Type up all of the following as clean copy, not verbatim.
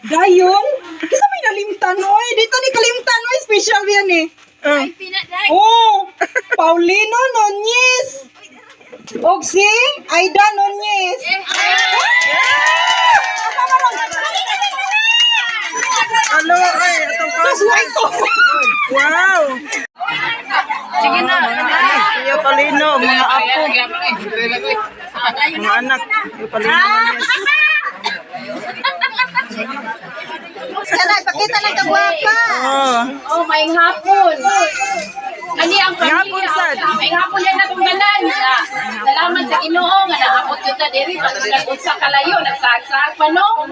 Dayon? Kisa may nalimtan, oy. Dito ni kalimtan, oy. Special yan eh. Ay, pinatay. Oh, Paulino Nunez. Og si Aida Nunez. Ano? Ay, itong pa. Ito. Wow! Sige na. Kuya Palino, mga apo. Mga anak. Kuya Palino. Sana, pakita ng kagwapa. Oh. Oh, maing hapon. Kani ang Hapon, sad. Maing hapon yan atong ganan. Salamat sa Ginoo nga naabot kita diri pagkatapos sa kalayo nagsagsaag pa no.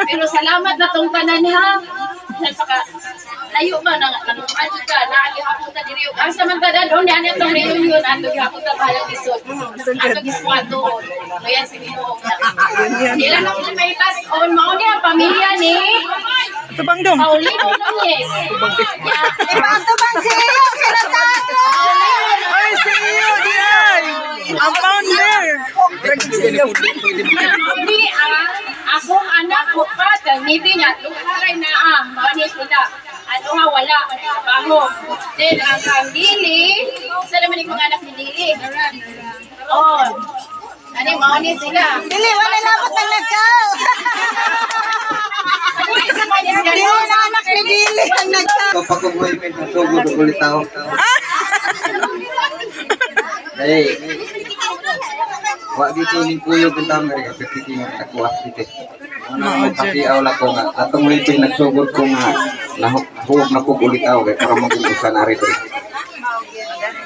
Pero salamat na tong tanan ha. Saka layo ba nang adto ka naagi hapon ta diri. Asa man ta dadon yan atong reunion ato gihapon ta balang isod. Ato giswato. Kaya si Ginoo. Ila na kita may tas on mao ni ang pamilya ni Ito bang dong? Paulino Nunez. Ito bang siya? Kinatalo. Ay, si iyo, di ay! Ang founder! Hindi akong anak ko pa, tangiti niya, lukaray na mani sila. Ano nga, wala, trabaho. Then, ang Lili, isa naman yung mga anak ni Lili. Oh, ano yung mani sila. Dili, wala labot ang nagkaw. Dili na anak ni Dili ang nagkaw. Kapag kumain may nasugod ulit ako. Hey, wag dito ni kuyo bintang dari kapit kiti nga takuha dito. Ano pati awla ko nga atong may nagsugod ko nga nahuwag na ko ulit ako kay para mag-usan ari ko.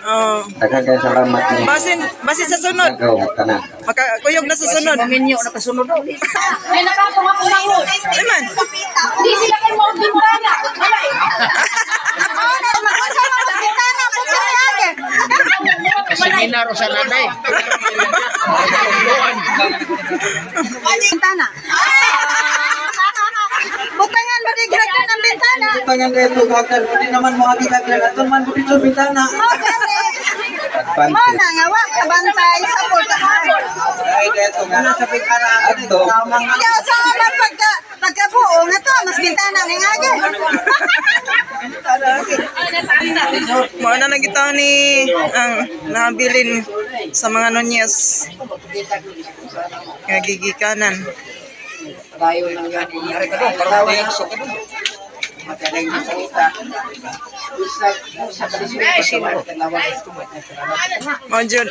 Oh. Daghang kay salamat ni. Basin sa sunod. Ikaw tanan. Makakuyog na sa sunod. Ay, nakakuha ko lang ho. Ay man. Hindi sila kayo mo bintana. Wala eh. Seminar sa nanay. Bintana. Butangan mo di gagawin ng bintana. Tangan kay to gagdan pati naman mo agi gagdan aton man dito bintana. Mo na nga wa kabantay sa pultahan. Ay kay to nga sa bintana ato. Kaya sa man pagkabuo nga to mas bintana ning agi. Mao na nagitaw ni ang nabilin sa mga Nunez. Nga gigikanan. Mao jud.